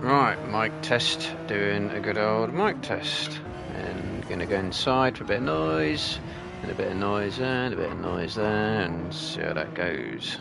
Right, mic test, doing a good old mic test. And gonna go inside for a bit of noise, and a bit of noise there, and a bit of noise there, and see how that goes.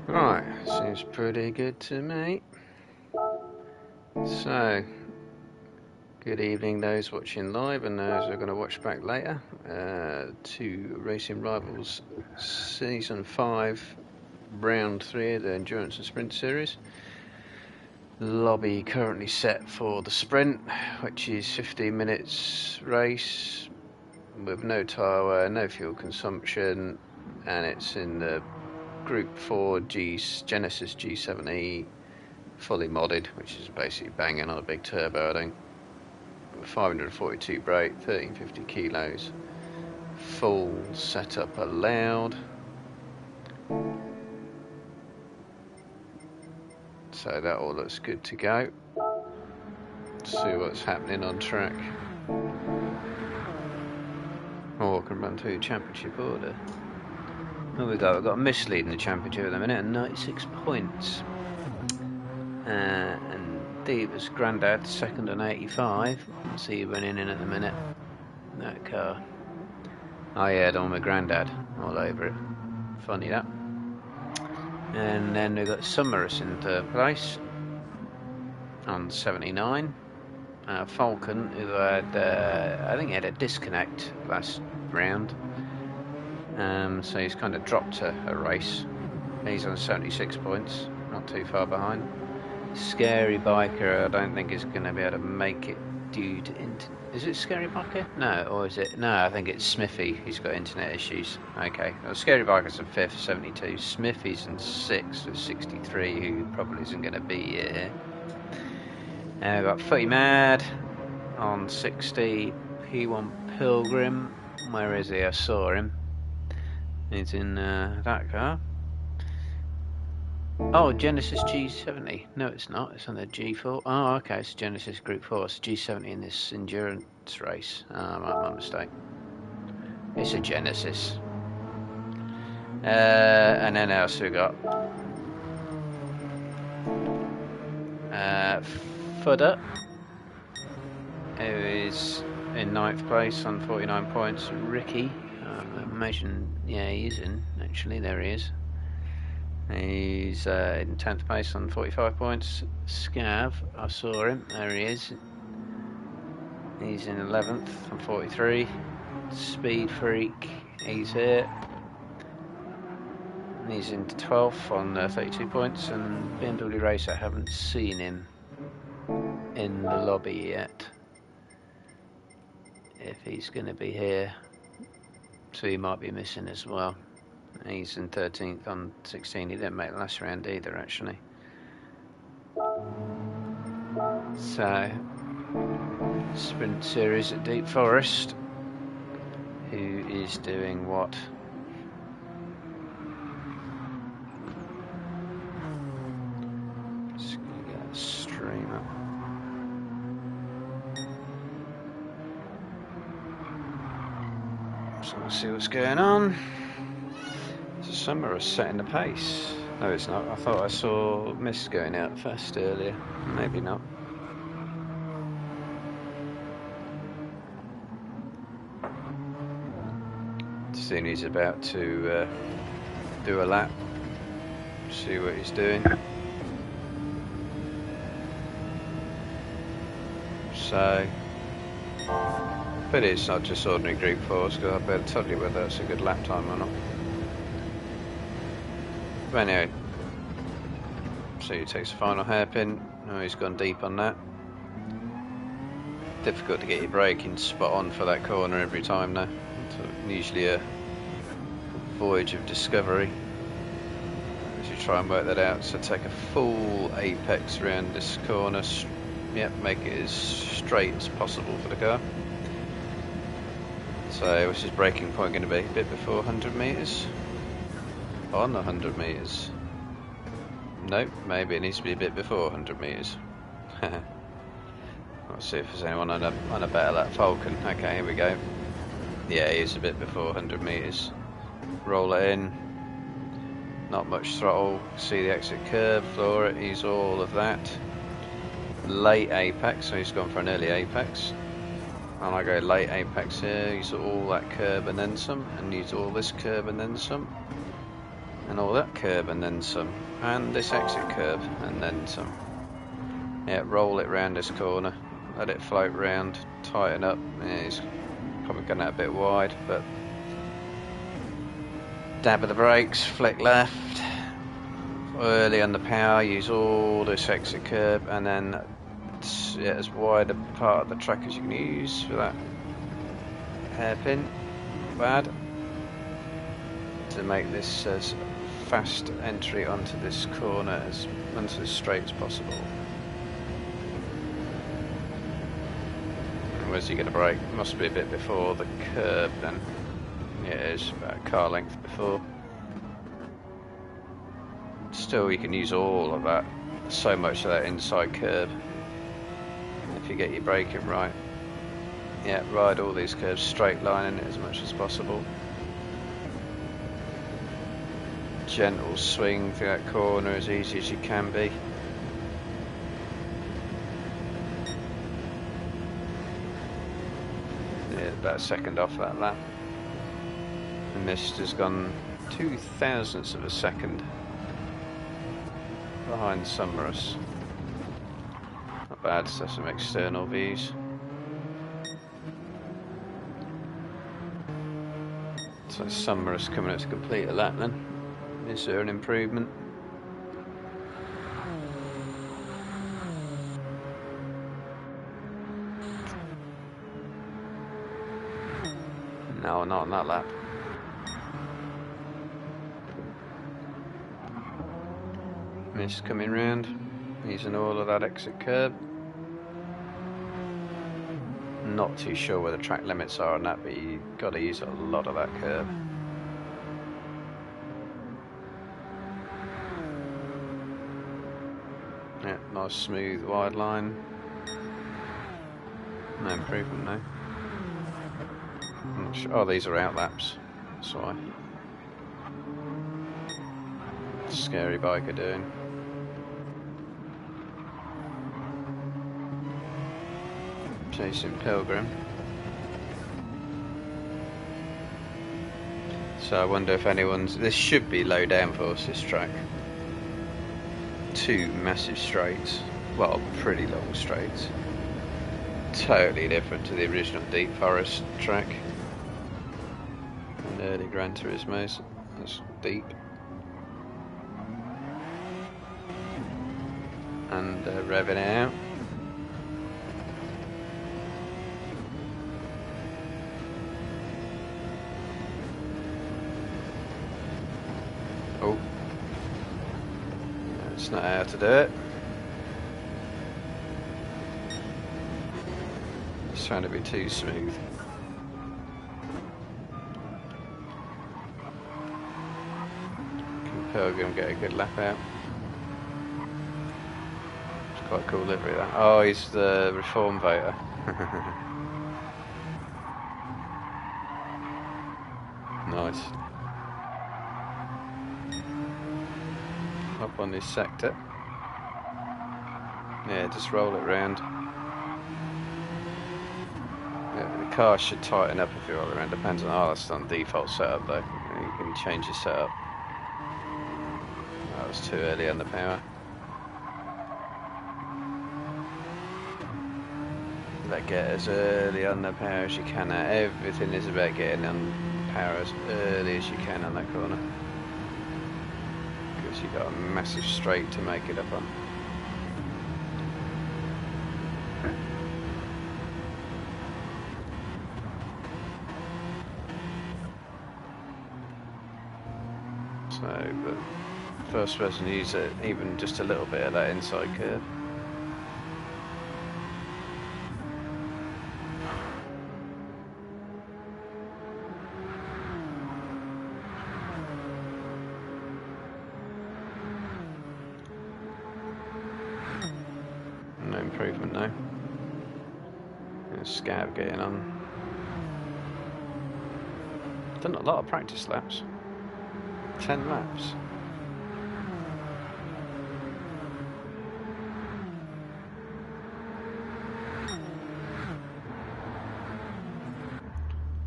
Right, seems pretty good to me. So, good evening those watching live and those who are going to watch back later to Racing Rivals Season 5, Round 3 of the Endurance and Sprint Series. Lobby currently set for the sprint, which is 15 minutes race with no tyre wear, no fuel consumption, and it's in the Group 4 Genesis G70 fully modded, which is basically banging on a big turbo, I think. 542 brake, 1350 kilos, full setup allowed. So that all looks good to go. See what's happening on track. Oh, I can run through championship order. Here we go, we've got a miss lead in the championship at the minute, and 96 points. And Diva's Grandad second on 85. See you running in at the minute. That car. Oh yeah, the one with Grandad all over it. Funny that. And then we've got Summerus in third place on 79. Falcon, who had, I think he had a disconnect last round. So he's kind of dropped a race. He's on 76 points, not too far behind. Scary Biker, I don't think is going to be able to make it due to is it Scary Biker? No, or is it? No, I think it's Smithy. He's got internet issues. Okay, well, Scary Biker's in 5th, 72. Smithy's in 6th with 63, who probably isn't going to be here. And we've got Footy Mad on 60. P1 Pilgrim, where is he? I saw him. He's in that car. Oh, Genesis G70. No, it's not. It's on the G4. Oh, okay. It's Genesis Group 4. It's G70 in this endurance race. My mistake. It's a Genesis. And then else we got Fudder, who is in 9th place on 49 points. Ricky, I imagine, yeah, he's in. Actually, there he is. He's in 10th place on 45 points. Scav, I saw him. There he is. He's in 11th on 43. Speed Freak, he's here. He's into 12th on 32 points. And BMW Racer, I haven't seen him in the lobby yet. If he's going to be here. So he might be missing as well. He's in 13th on 16. He didn't make the last round either, actually. So, sprint series at Deep Forest. Who is doing what? Just gonna get a stream up. So we'll see what's going on. So Summer is setting the pace. No, it's not. I thought I saw Mist going out first earlier. Maybe not. Soon he's about to do a lap. See what he's doing. So, but it's not just ordinary Group 4s, because I'll be able to tell you whether that's a good lap time or not. But anyway, so he takes a final hairpin. Oh, he's gone deep on that. Difficult to get your braking spot on for that corner every time now. So usually a voyage of discovery as you try and work that out. So take a full apex around this corner. Yep, make it as straight as possible for the car. So what's his braking point going to be? A bit before 100 metres? On 100 metres? Nope, maybe it needs to be a bit before 100 metres. Let's see if there's anyone on a better lap. Falcon. Okay, here we go. Yeah, he's a bit before 100 metres. Roll it in. Not much throttle. See the exit curve, floor it, use all of that. Late apex, so he's gone for an early apex. And I go late apex here, use all that curb and then some, and use all this curb and then some. And all that curb and then some. And this exit curve and then some. Yeah, roll it round this corner. Let it float round, tighten up. Yeah, he's probably going out a bit wide, but dab of the brakes, flick left, early on the power, use all this exit curb, and then as wide a part of the track as you can use for that hairpin. Bad. To make this as fast entry onto this corner onto as straight as possible. Where's he going to brake? Must be a bit before the curb then. Yeah, it is about a car length before. Still, you can use all of that, so much of that inside curb, if you get your braking right. Yeah, ride all these curves, straight lining it as much as possible. Gentle swing through that corner as easy as you can be. About a second off that lap. The Mist has gone 0.02 of a second behind Summerus. Not bad, so some external views. So Summerus coming up to complete a lap then. Is there an improvement? No, not on that lap. Mist coming round, using all of that exit curb. Not too sure where the track limits are on that, but you've got to use a lot of that curb. Yeah, nice smooth wide line. No improvement now. Sure. Oh, these are out laps. That's why. Scary biker doing. Chasing Pilgrim. So I wonder if anyone's... This should be low downforce, this track. 2 massive straights. Well, pretty long straights. Totally different to the original Deep Forest track. And early Gran Turismo's. That's deep. And revving out. Oh. That's not how to do it. It's trying to be too smooth. Can Pilgrim get a good lap out? It's quite a cool livery that. Oh, he's the reform voter. Nice. Up on this sector. Yeah, just roll it round. Yeah, the car should tighten up if you roll it around. Depends on, oh, that's on default setup though. You can change your setup. That was too early on the power. Like, get as early on the power as you can. Everything is about getting on power as early as you can on that corner. Because you've got a massive straight to make it up on. So, the first person to use it, even just a little bit of that inside curve. No improvement now. Scav getting on. Done a lot of practice laps. 10 laps.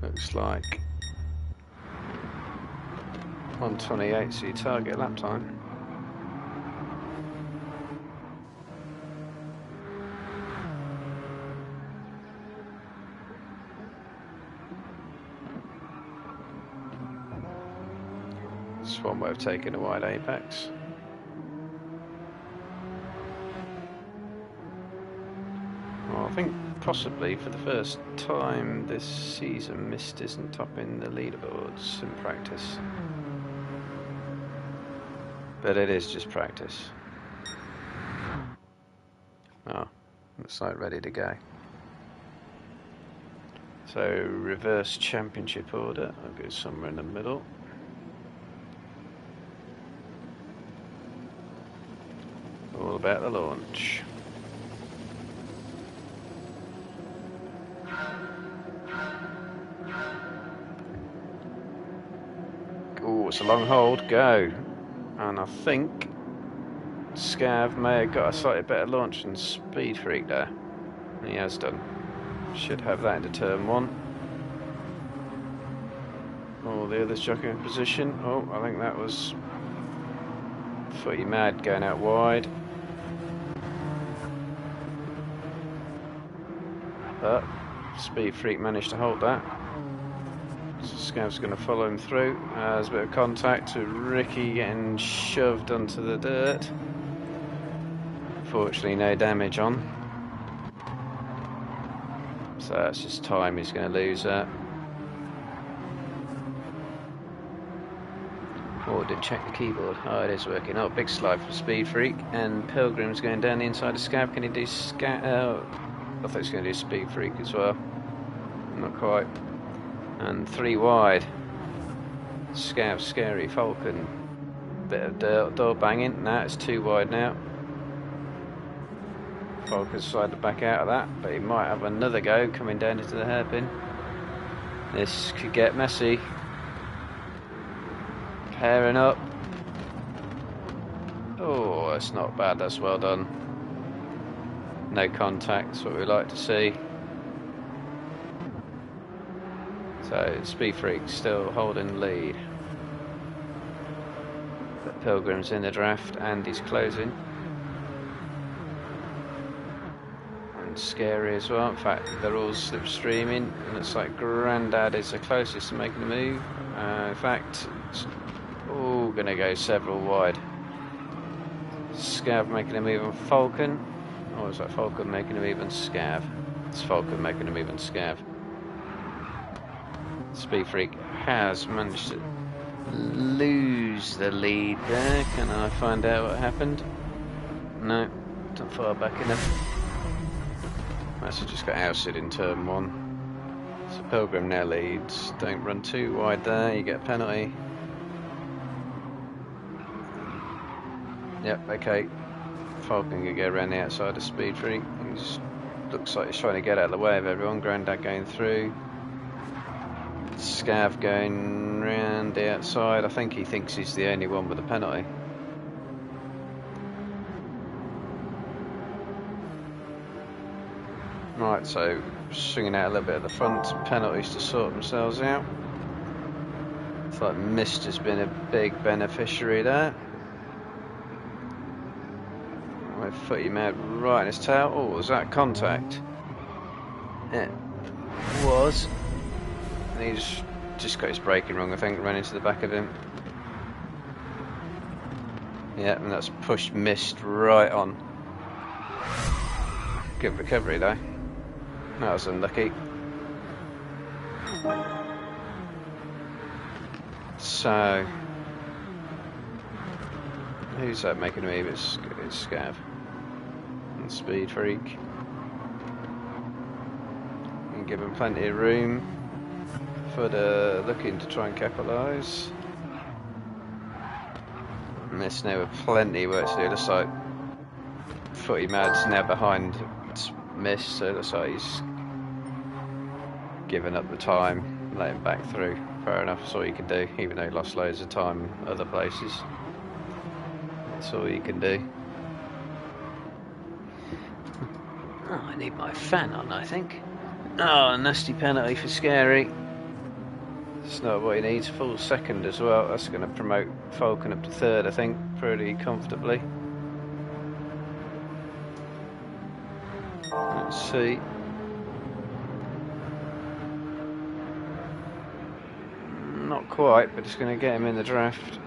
Looks like 1:28 is your target lap time. That's one way of taking a wide apex. Well, I think possibly for the first time this season, Mist isn't topping the leaderboards in practice. But it is just practice. Oh, looks like ready to go. So, reverse championship order. I'll go somewhere in the middle. All about the launch. Oh, it's a long hold. Go. And I think Scav may have got a slightly better launch than Speed Freak there. He has done. Should have that into turn 1. All the others jockeying in position. Oh, I think that was Footy Mad going out wide. But Speed Freak managed to hold that. So Scav's going to follow him through. There's a bit of contact to Ricky getting shoved onto the dirt. Fortunately, no damage on. So that's just time he's going to lose that. Oh, didn't check the keyboard. Oh, it is working. Oh, big slide from Speed Freak. And Pilgrim's going down the inside of Scav. Can he do Scav? Oh, I thought he was going to do Speed Freak as well. Not quite. And 3 wide. Scav, Scary, Falcon. Bit of door banging. Now it's 2 wide now. Falcon's slided back out of that, but he might have another go coming down into the hairpin. This could get messy. Pairing up. Oh, that's not bad. That's well done. No contact. That's what we like to see. So Speed Freak still holding the lead. Pilgrim's in the draft and he's closing. And Scary as well. In fact, they're all slipstreaming, and it's like Grandad is the closest to making a move. In fact, it's all going to go several wide. Scav making a move on Falcon. Or is that Falcon making a move on Scav? It's Falcon making a move on Scav. Speed Freak has managed to lose the lead there. Can I find out what happened? No, not far back enough. Actually just got ousted in turn 1. So Pilgrim now leads. Don't run too wide there, you get a penalty. Yep, okay. Falcon can go around the outside of Speed Freak. Looks like he's trying to get out of the way of everyone. Grandad going through. Scav going round the outside. I think he thinks he's the only one with a penalty. Right, so swinging out a little bit at the front. Some penalties to sort themselves out. It's like Mist has been a big beneficiary there. Footy mad right in his tail. Oh, was that contact? It was. And he's just got his braking wrong, I think, ran into the back of him. Yeah, and that's pushed Mist right on. Good recovery though. That was unlucky. So, who's that making a move? It's Scav. And Speed Freak. You can give him plenty of room. Footer looking to try and capitalise. Mist now with plenty of work to do. Looks like Footy Mad's now behind Mist, so it looks like he's given up the time, let him back through. Fair enough, that's all you can do, even though he lost loads of time other places. That's all you can do. Oh, I need my fan on, I think. Oh, a nasty penalty for Scary. It's not what he needs. Full second as well. That's going to promote Falcon up to third, I think, pretty comfortably. Let's see. Not quite, but it's going to get him in the draft.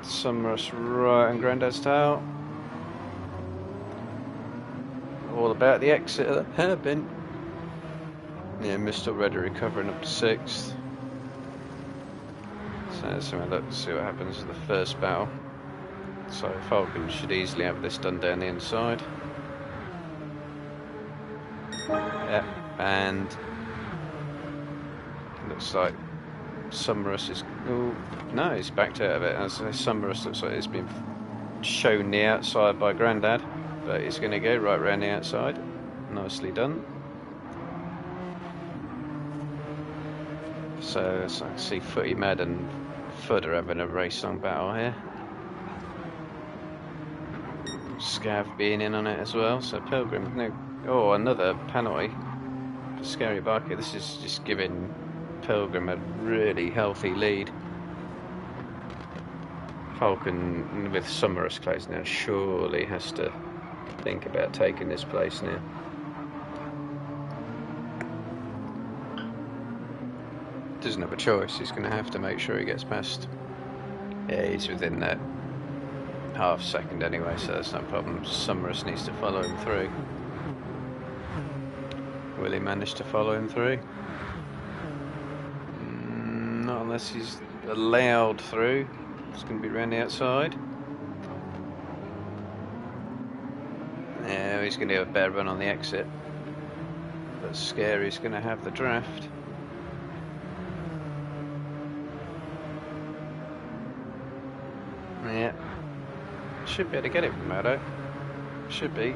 Summerus right on Grandad's tail. All about the exit of the hairpin. Yeah, Mist already recovering up to 6th. So let's have a look, see what happens in the first battle. So Falcon should easily have this done down the inside. Yep, and looks like Summerus is... Oh, no, he's backed out of it. As Summerus looks like it's been shown the outside by Grandad, but he's going to go right round the outside. Nicely done. So I can see Footy Mad and Footer having a race-long battle here. Scav being in on it as well. So Pilgrim, no, oh, another penalty for Scary Barker. This is just giving Pilgrim a really healthy lead. Falcon with Summerus close now surely has to think about taking this place now. Doesn't have a choice, he's going to have to make sure he gets past. Yeah, he's within that half second anyway, so that's no problem. Summerus needs to follow him through. Will he manage to follow him through? Not unless he's allowed through. It's going to be around the outside. Yeah, he's going to have a better run on the exit. But Scary's going to have the draft. Yeah, should be able to get it from Moto. Should be.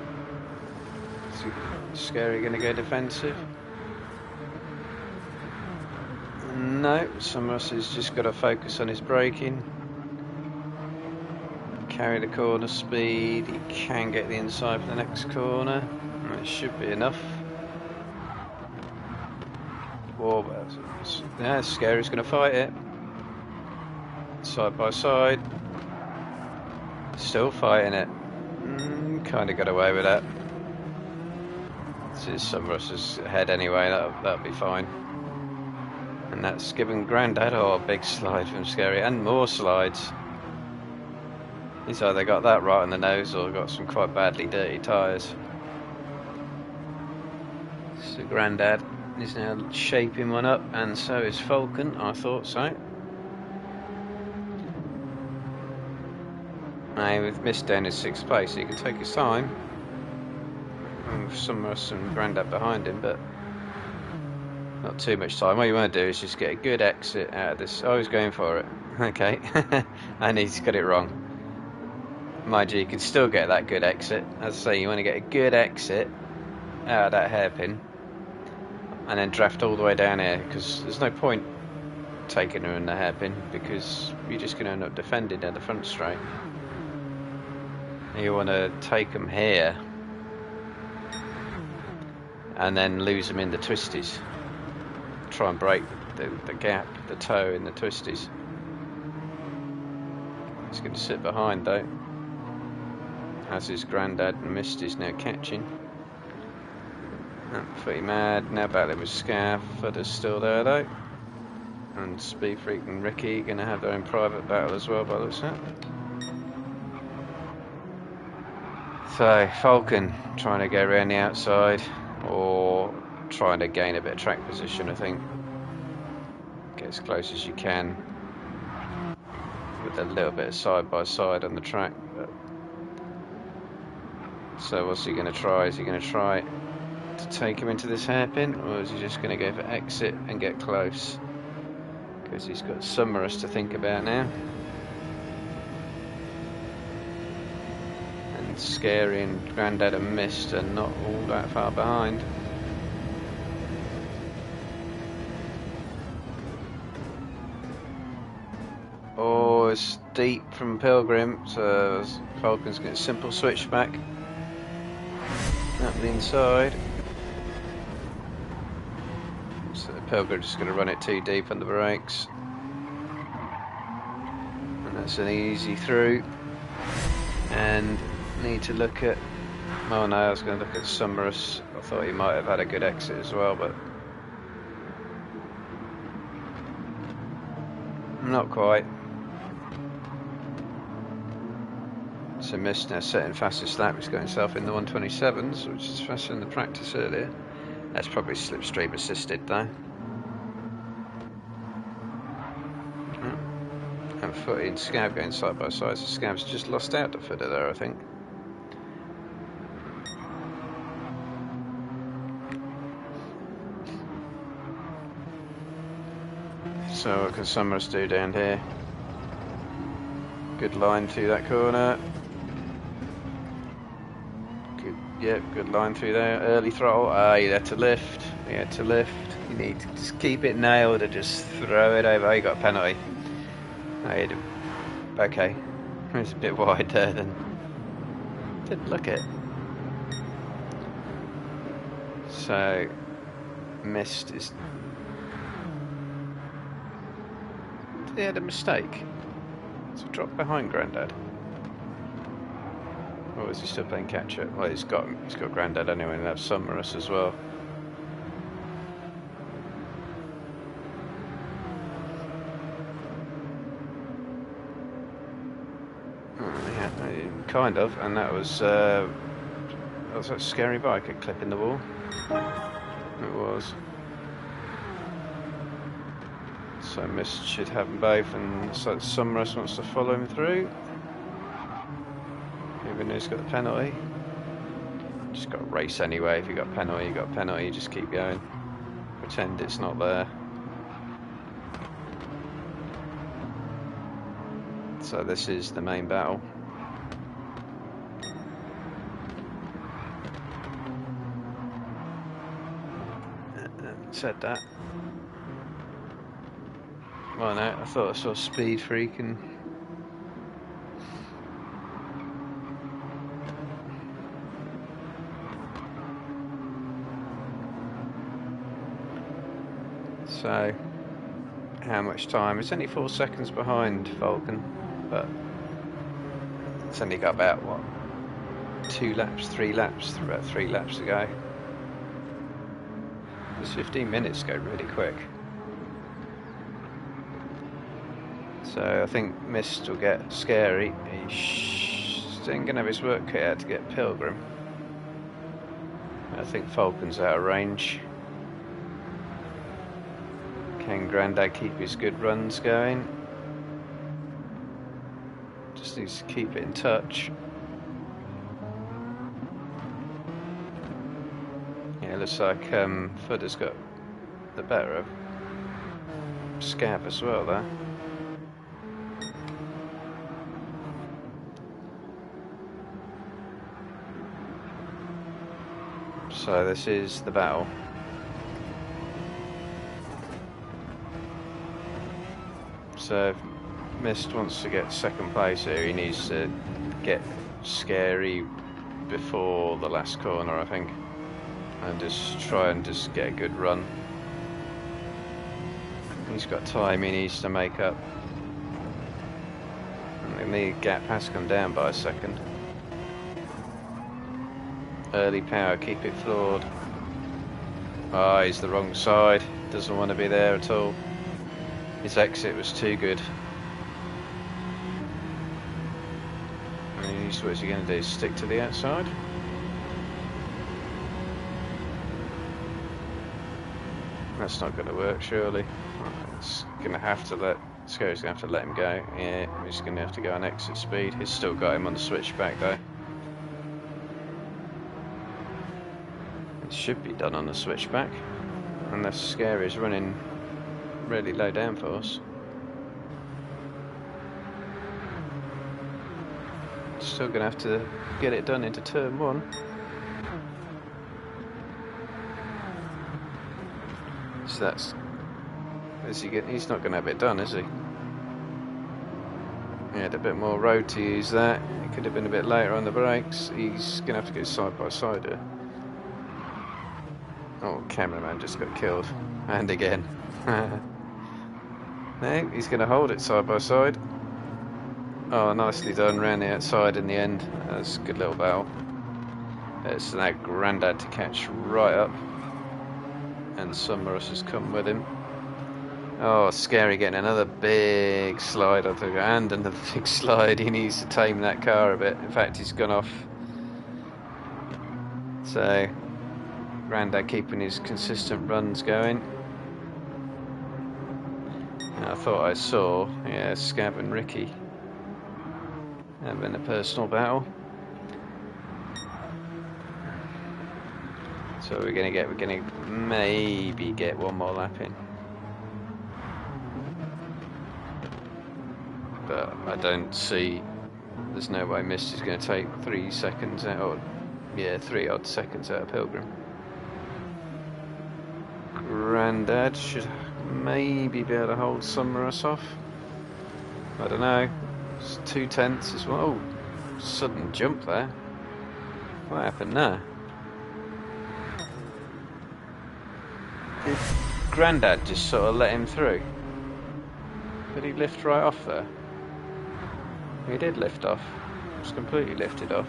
Is Scary going to go defensive? No, Summerus has just got to focus on his braking. Carry the corner speed. He can get the inside for the next corner. It should be enough. Whoa, yeah, Scary's going to fight it. Side by side. Still fighting it. Kind of got away with that. This is some Russ's head anyway, that'll be fine. And that's given Grandad a big slide from Scary, and more slides. He's either got that right on the nose or got some quite badly dirty tyres. So Grandad is now shaping one up, and so is Falcon. I thought so. Now with Mist down in 6th place, he can take his time. And some Grandad behind him, but not too much time. What you want to do is just get a good exit out of this. Oh, he's going for it. Okay, and he's got it wrong. Mind you, you can still get that good exit. As I say, you want to get a good exit out of that hairpin, and then draft all the way down here, because there's no point taking her in the hairpin, because you're just going to end up defending down the front straight. You want to take them here and then lose them in the twisties. Try and break the gap, the toe in the twisties. He's going to sit behind though, as his Grandad, and Mist is now catching. Pretty mad, now battling with Scav. Fudder's still there though, and Speed Freak and Ricky going to have their own private battle as well by the looks of it. So Falcon trying to go around the outside, or trying to gain a bit of track position, I think. Get as close as you can with a little bit of side by side on the track. But so what's he going to try? Is he going to try to take him into this hairpin, or is he just going to go for exit and get close? Because he's got Summerus to think about now. And Scary and Grandad and Mist are not all that far behind. Oh, it's deep from Pilgrim, so Falcon's getting a simple switchback up the inside. So Pilgrim's just going to run it too deep on the brakes, and that's an easy through. And need to look at, oh no, I was going to look at Summerus. I thought he might have had a good exit as well, but not quite. So Mist now setting fastest lap. He's got himself in the 127s, which is faster than the practice earlier. That's probably slipstream assisted though. And Footy and Scav going side by side, so Scav's just lost out to Footer there, I think. So what can Summerus do down here? Good line through that corner. Good, yeah, good line through there. Early throttle. You had to lift. You had to lift. You need to just keep it nailed and just throw it over. Oh, you got a penalty. Okay. It was a bit wide there then. Didn't look it. So Mist is. He had a mistake. So drop behind Grandad. Or is he still playing catch up? Well, he's got Grandad anyway, and that's Summerus as well. Yeah, kind of, and that was that Scary bike a clip in the wall. It was. So Mist should have them both, and so Summerus wants to follow him through. Even though he's got the penalty. Just got to race anyway. If you got a penalty, you got a penalty, you just keep going. Pretend it's not there. So this is the main battle. Said that. Well, no, I thought I saw Speed Freak and so how much time. It's only 4 seconds behind Falcon, but it's only got about, what, 2 laps, 3 laps, about 3 laps to go. Those 15 minutes go really quick. So I think Mist will get scary. He's still going to have his work cut out to get Pilgrim. I think Falcon's out of range. Can Grandad keep his good runs going? Just needs to keep it in touch. Yeah, looks like Fudder's got the better of Scav as well there. So this is the battle. So if Mist wants to get second place here, he needs to get scary before the last corner, I think, and just try and just get a good run. He's got time he needs to make up. And the gap has come down by a second. Early power, keep it floored. Ah, he's the wrong side. Doesn't want to be there at all. His exit was too good. And what's he going to do? Stick to the outside? That's not going to work, surely. It's going to have to let. Scary's going to have to let him go. Yeah, he's going to have to go on exit speed. He's still got him on the switchback though. Should be done on the switchback, unless Scary's running really low downforce. Still gonna have to get it done into turn 1. So that's he's not gonna have it done, is he? He had a bit more road to use that. He could have been a bit later on the brakes. He's gonna have to go side by side here. Oh, cameraman just got killed. And again. No, he's going to hold it side by side. Oh, nicely done. Round the outside in the end. That's a good little battle. It's now Grandad to catch right up. And Summerus has come with him. Oh, Scary getting another big slide. I think, and another big slide. He needs to tame that car a bit. In fact, he's gone off. So Grandad keeping his consistent runs going. And I thought I saw, yeah, Scav and Ricky having a personal battle. So we're gonna maybe get one more lap in. But I don't see, there's no way Mist is going to take 3 seconds out, or yeah, 3 odd seconds out of Pilgrim. Grandad should maybe be able to hold Summerus off. I don't know. It's 2 tenths as well. Oh, sudden jump there. What happened there? Did Grandad just sort of let him through? Did he lift right off there? He did lift off. Just completely lifted off.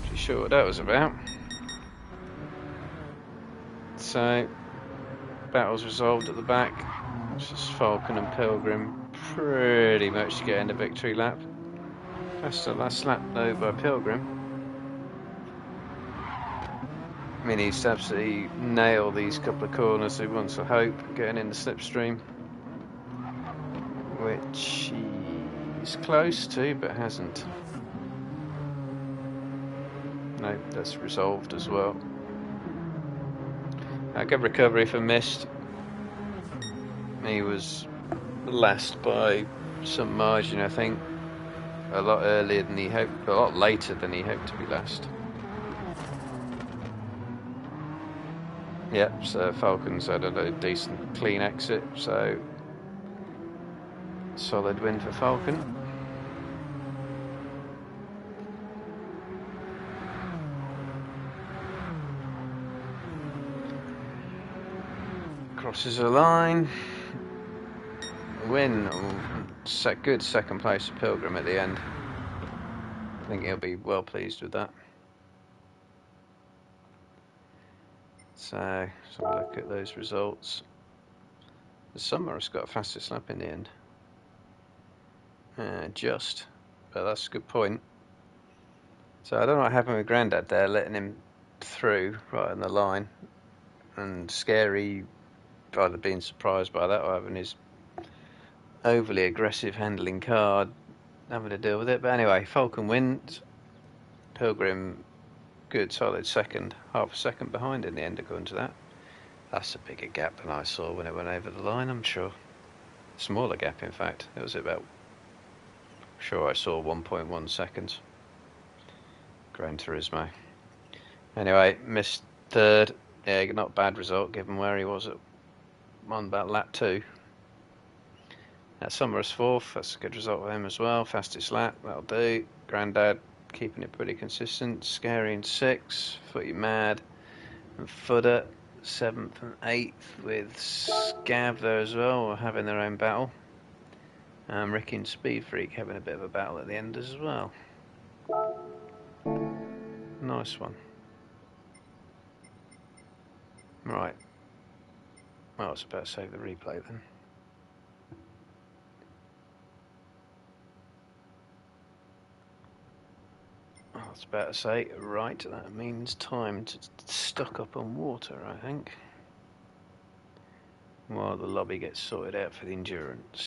Pretty sure what that was about. So, battle's resolved at the back. It's just Falcon and Pilgrim pretty much getting the victory lap. That's the last lap though by Pilgrim. I mean, he's absolutely nailed these couple of corners. He wants a hope getting in the slipstream, which he's close to but hasn't. No, that's resolved as well. A good recovery for Mist. He was last by some margin, I think. A lot earlier than he hoped, a lot later than he hoped to be last. Yep, so Falcon's had a decent clean exit, so solid win for Falcon. Crosses the line. Win. Good second place for Pilgrim at the end. I think he'll be well pleased with that. So let's have a look at those results. The Summer's got a fastest lap in the end. But that's a good point. So I don't know what happened with Grandad there, letting him through right on the line, and Scary either being surprised by that or having his overly aggressive handling car having to deal with it. But anyway, Falcon wins. Pilgrim, good solid second, half a second behind in the end according to that. That's a bigger gap than I saw when it went over the line, I'm sure. Smaller gap, in fact. It was about, sure I saw 1.1 seconds. Gran Turismo. Anyway, missed third. Yeah, not a bad result given where he was on about lap 2. Summer's fourth. That's a good result for him as well. Fastest lap, that'll do. Grandad keeping it pretty consistent. Scary in 6th. Footy Mad and Footer 7th and 8th, with Scav there as well, having their own battle. Ricky and Speed Freak having a bit of a battle at the end as well. Nice one. Right. Well, I was about to save the replay then. I was about to say, right, that means time to stock up on water, I think, while the lobby gets sorted out for the endurance.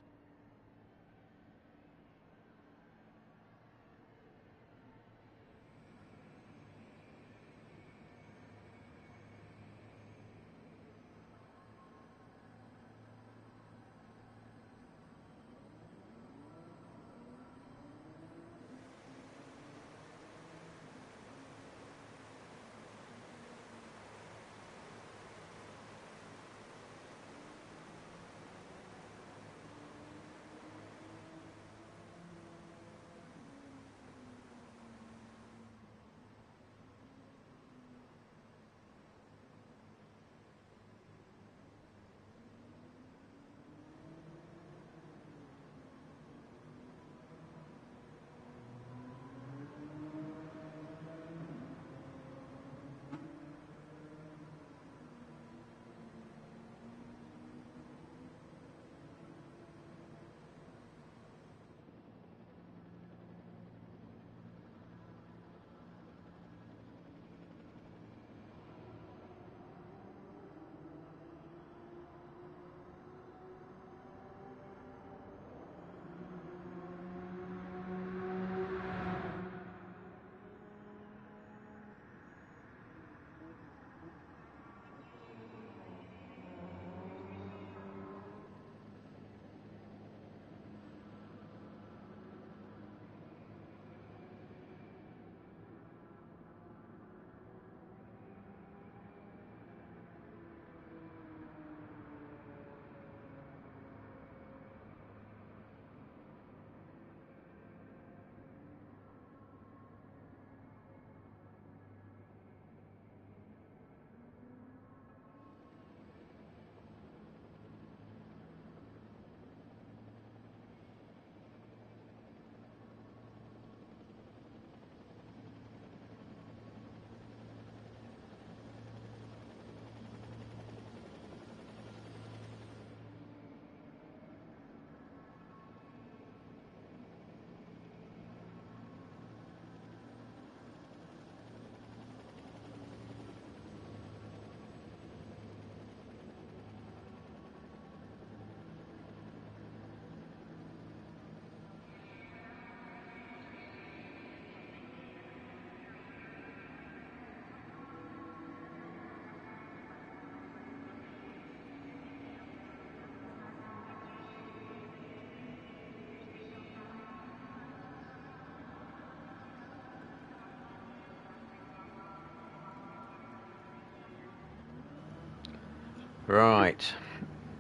Right,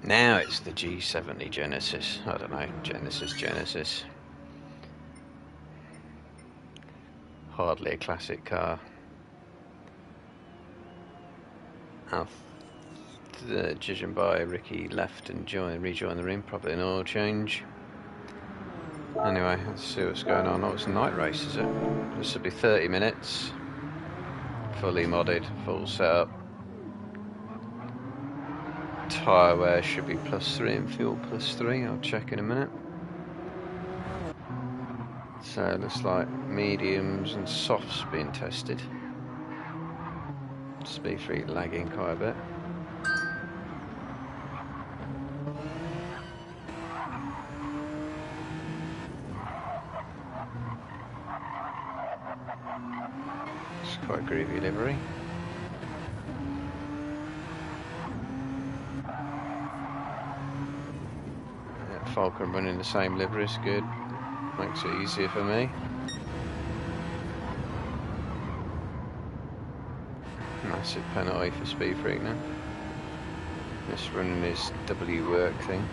now it's the G70 Genesis. I don't know, Genesis. Hardly a classic car. Judging by Ricky left and rejoined the ring, probably an oil change. Anyway, let's see what's going on. Oh, it's a night race, is it? This will be 30 minutes. Fully modded, full setup. Tyre wear should be +3 and fuel +3. I'll check in a minute. So it looks like mediums and softs being tested. Speed freak lagging quite a bit. It's quite a groovy livery. Yeah, Falcon running the same livery is good. Makes it easier for me. Massive penalty for Speed Freak now. Just running his W work thing.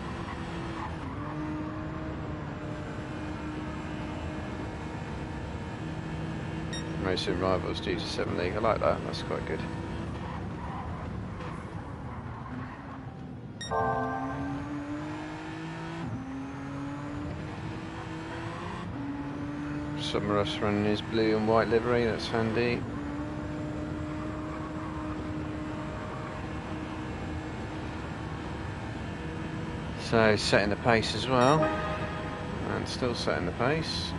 Racing Rivals GT7 League, I like that, that's quite good. Summerus running his blue and white livery, that's handy. So setting the pace as well, and still setting the pace.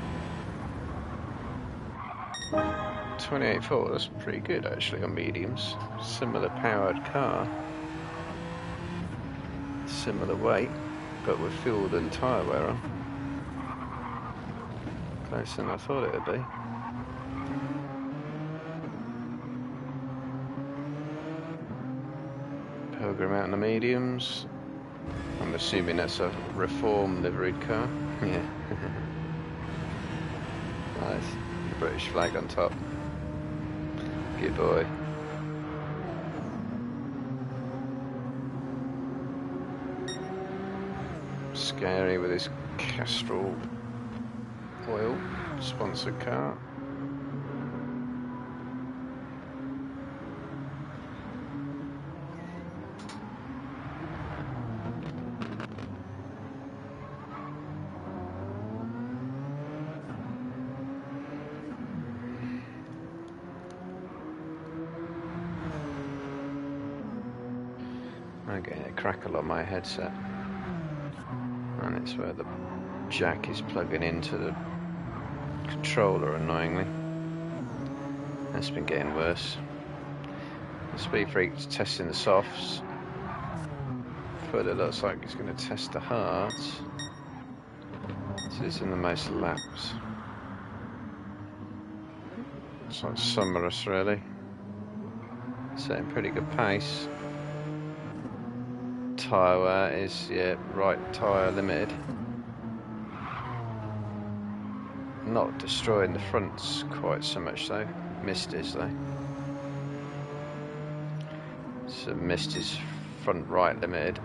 28.4, that's pretty good actually on mediums. Similar powered car, similar weight, but with fuel and tyre wear on. Closer than I thought it would be. Pilgrim out in the mediums. I'm assuming that's a reform liveried car. Yeah. Nice. The British flag on top. Good boy. Scary with his Castrol oil sponsored car. I'm getting a crackle on my headset, and it's where the jack is plugging into the controller, annoyingly. That's been getting worse. The Speed Freak's testing the softs. Further looks like he's going to test the hards. So it's in the most laps. It's like Summerus really. Setting pretty good pace. Tyre wear is, yeah, right tyre limited. Not destroying the fronts quite so much though. Mist is though. So Mist is front right limited.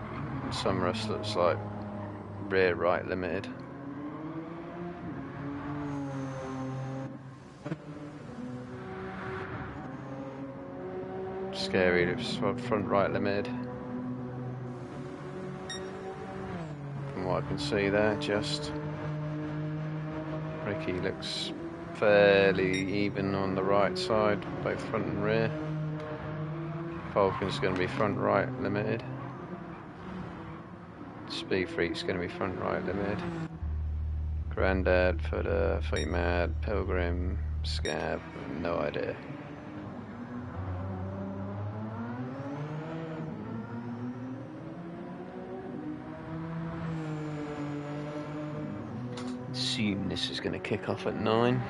Summerus looks like rear right limited. Scary looks front right limited. From what I can see there, just. Ricky looks fairly even on the right side, both front and rear. Falcon's going to be front right limited. Speed Freak's going to be front right limited. Grandad, Footer, Fully Mad, Pilgrim, Scab, no idea. Assume this is going to kick off at 9.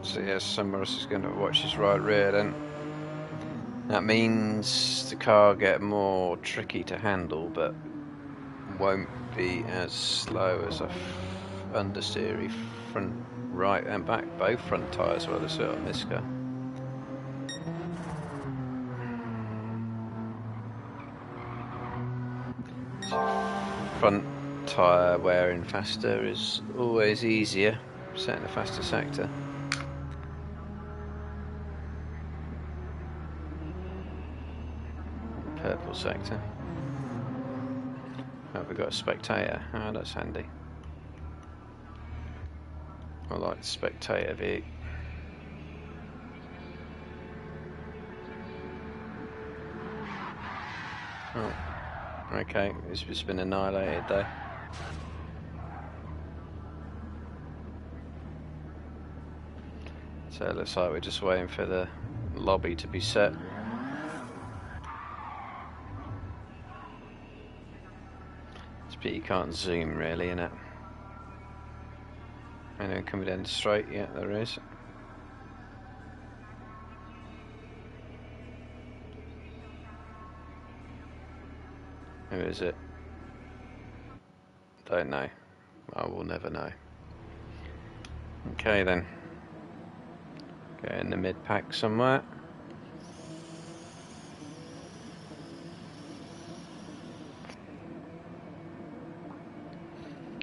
So yes, Summerus is going to watch his right rear then. That means the car get more tricky to handle, but won't be as slow as a understeery front right and back, both front tyres well as on this car. front tyre wearing faster is always easier, setting a faster sector. Purple sector. Oh, we've got a spectator. Oh, that's handy. I like the spectator view. Oh, okay, it's just been annihilated though. So it looks like we're just waiting for the lobby to be set. It's a pity you can't zoom really, innit? Anyone coming down straight? Yeah, there is. Who is it? Don't know. I will never know. Okay then. Go in the mid-pack somewhere.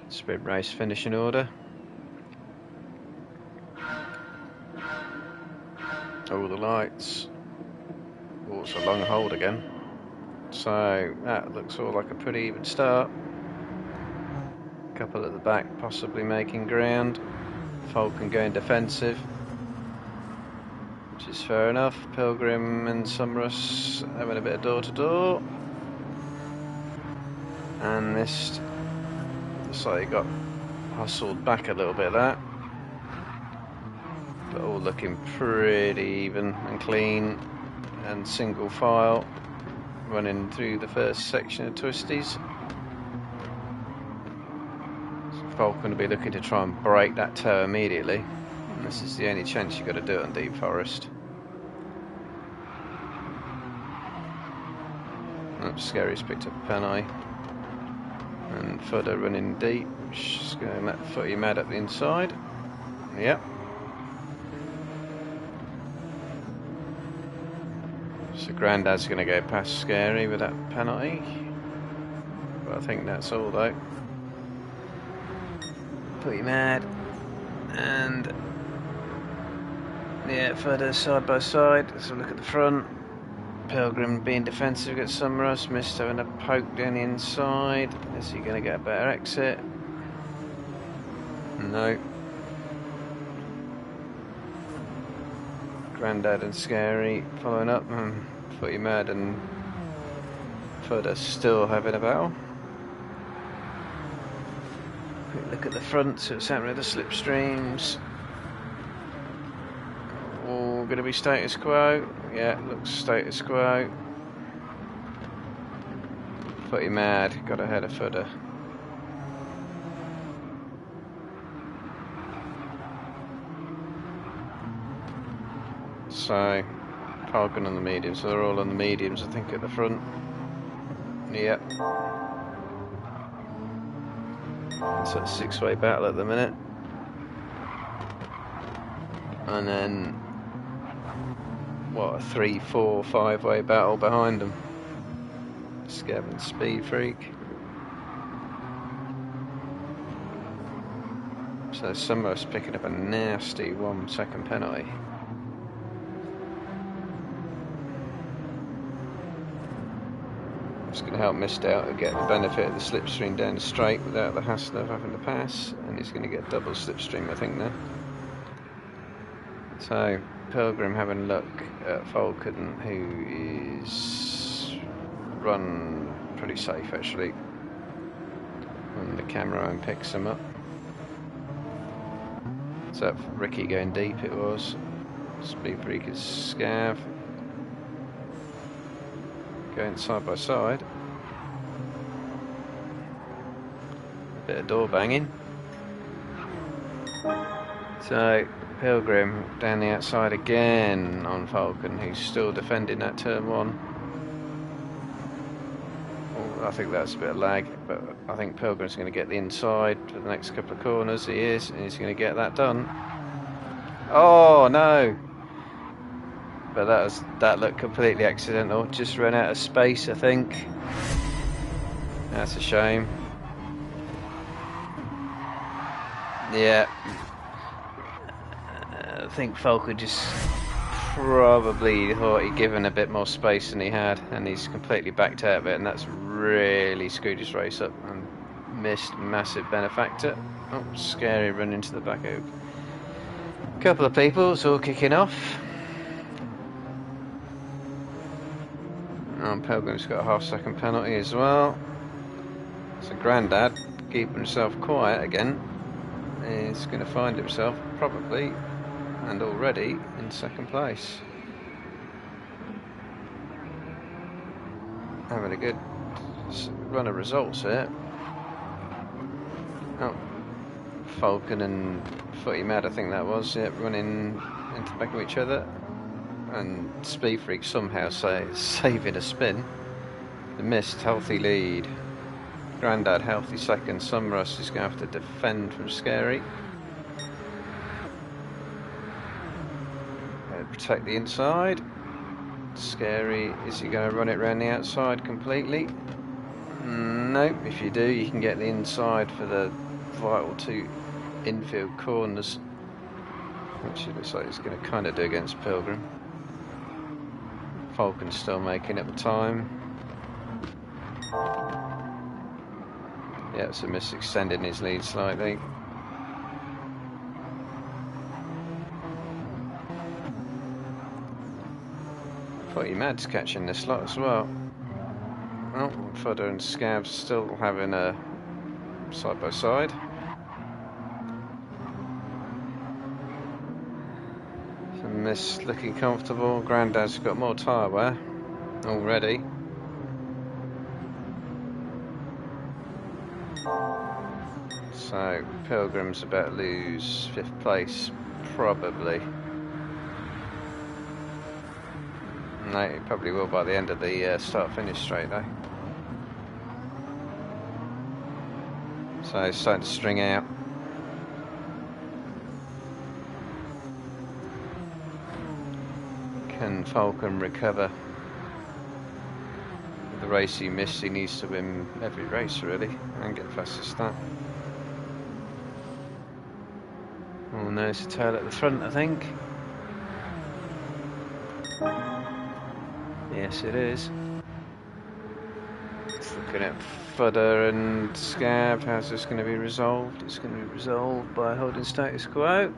Sprint race finishing order. All the lights. Oh, it's a long hold again. So that looks all like a pretty even start. Couple at the back possibly making ground. Falcon going defensive, which is fair enough. Pilgrim and Sumrus having a bit of door-to-door. And this looks like it got hustled back a little bit there. But all looking pretty even and clean and single file running through the first section of twisties. Falcon will be looking to try and break that toe immediately. And this is the only chance you've got to do it on Deep Forest. Oh, Scary's picked up a penalty. And Fudder running deep. She's going that footy mad up the inside. Yep. So Grandad's going to go past Scary with that penalty. But I think that's all though. Pretty mad. And yeah, Fudder side by side. Let's have a look at the front. Pilgrim being defensive against Sumrus. Mist having a poke down the inside. Is he going to get a better exit? No. Grandad and Scary following up. Footy Mad and Fudder still having a battle. Quick look at the front, so it's happening with the slipstreams. All going to be status quo. Yeah, looks status quo. Footy Mad got ahead of Fudder. So, Falcon on the mediums, so they're all on the mediums, I think, at the front. Yep. It's a six-way battle at the minute. And then, what, a 3, 4, 5-way battle behind them. Scav and Speed Freak. So Summer's picking up a nasty 1-second penalty. It's going to help Mist out to get the benefit of the slipstream down the straight without the hassle of having to pass, and he's going to get double slipstream, I think, now. So Pilgrim having a look at Falcon, who is run pretty safe actually, and the camera and picks him up. So Ricky going deep it was. Speed Freak is Scav. Going side by side. A bit of door banging. So Pilgrim down the outside again on Falcon, who's still defending that turn 1. Oh, I think that's a bit of lag, but I think Pilgrim's going to get the inside for the next couple of corners. He is, and he's going to get that done. Oh no! But that looked completely accidental. Just ran out of space, I think. That's a shame. Yeah. I think Falco just probably thought he'd given a bit more space than he had, and he's completely backed out of it, and that's really screwed his race up and missed massive benefactor. Oh, scary run into the back of a couple of people. It's all kicking off. Oh, Pilgrim's got a half-second penalty as well. So Grandad, keeping himself quiet again, is going to find himself probably and already in second place. Having a good run of results here. Oh, Falcon and Footy Mad, I think that was, yeah, running into the back of each other. And Speed Freak somehow saving a spin. The missed healthy lead. Grandad healthy second. Sumrus is going to have to defend from Scary. Protect the inside. Scary, is he going to run it around the outside completely? No, if you do, you can get the inside for the vital 2 infield corners, which it looks like he's going to kind of do against Pilgrim. Falcon's still making up the time. Yeah, it's a miss, extending his lead slightly. Footy Mad's catching this lot as well. Oh, Fudder and Scabs still having a side by side. So Miss looking comfortable. Grandad's got more tyre wear already. So Pilgrim's about to lose 5th place, probably. No, he probably will by the end of the start-finish straight though. So he's starting to string out. Can Falcon recover? The race he missed, he needs to win every race really and get faster start. Oh no, it's a tail at the front, I think. Yes, it is. Just looking at Fudder and Scab, how's this going to be resolved? It's going to be resolved by holding status quo.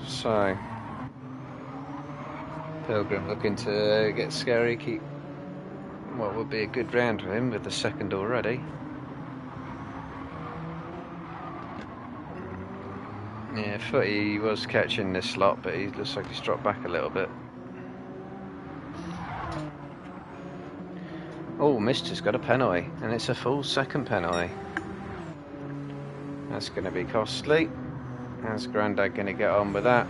So, Pilgrim looking to get Scary, keep what would be a good round for him with the second already. Yeah, Footy was catching this slot, but he looks like he's dropped back a little bit. Oh, Mister's got a penalty, and it's a full second penalty. That's going to be costly. How's Grandad going to get on with that?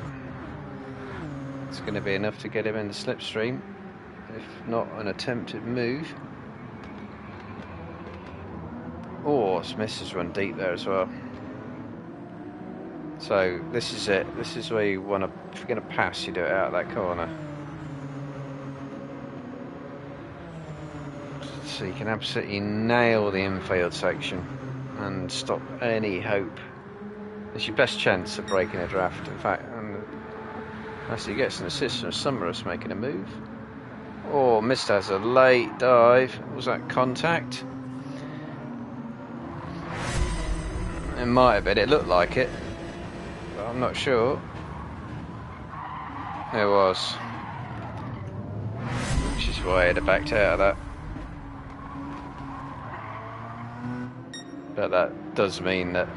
It's going to be enough to get him in the slipstream, if not an attempted move. Oh, Smith has run deep there as well. So this is it. This is where you want to, if you're going to pass, you do it out of that corner. So you can absolutely nail the infield section and stop any hope. It's your best chance of breaking a draft, in fact. And as he gets an assist from Summerus making a move. Oh, Mist has a late dive. Was that contact? It might have been. It looked like it. But I'm not sure. It was. Which is why I'd have backed out of that. But that does mean that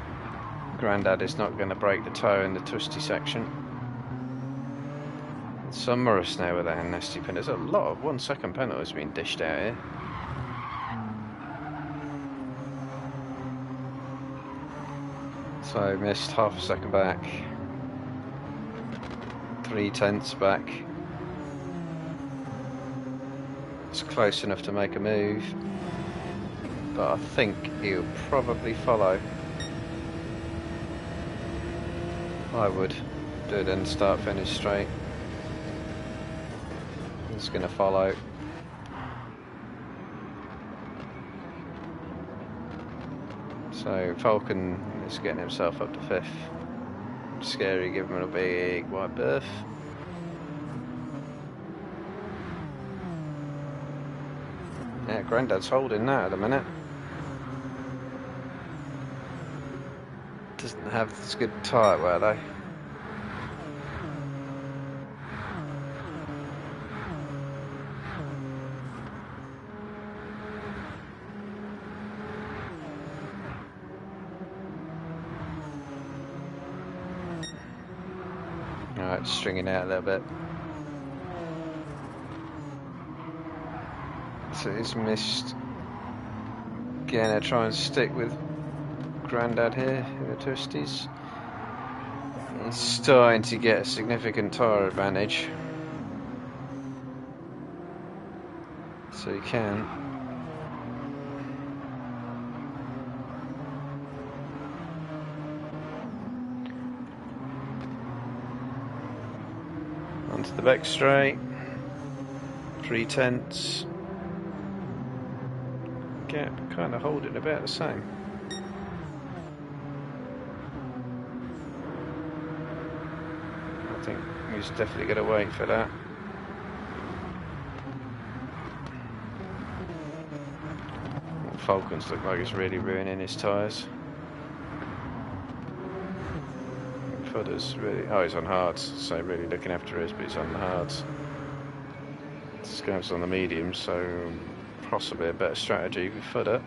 Grandad is not going to break the toe in the twisty section. Summerus now with that nasty pin. There's a lot of 1 second penalties being dished out here. So missed half a second back. 3/10 back. It's close enough to make a move, but I think he'll probably follow. I would do it and start finish straight. is going to follow. So Falcon is getting himself up to 5th. Scary, give him a big wide berth. Yeah, Grandad's holding that at the minute. Doesn't have this good tyre wear though. Alright, stringing out a little bit. So he's missed. Gonna try and stick with Grandad here in the twisties. He's starting to get a significant tyre advantage. So he can. Onto the back straight. 3/10. Gap kind of holding about the same. I think he's definitely going to wait for that. Falcons look like he's really ruining his tyres. Fudder's really, oh, he's on hards, so really looking after us, but he's on the hards. Scab's on the mediums, so possibly a better strategy with Fudder.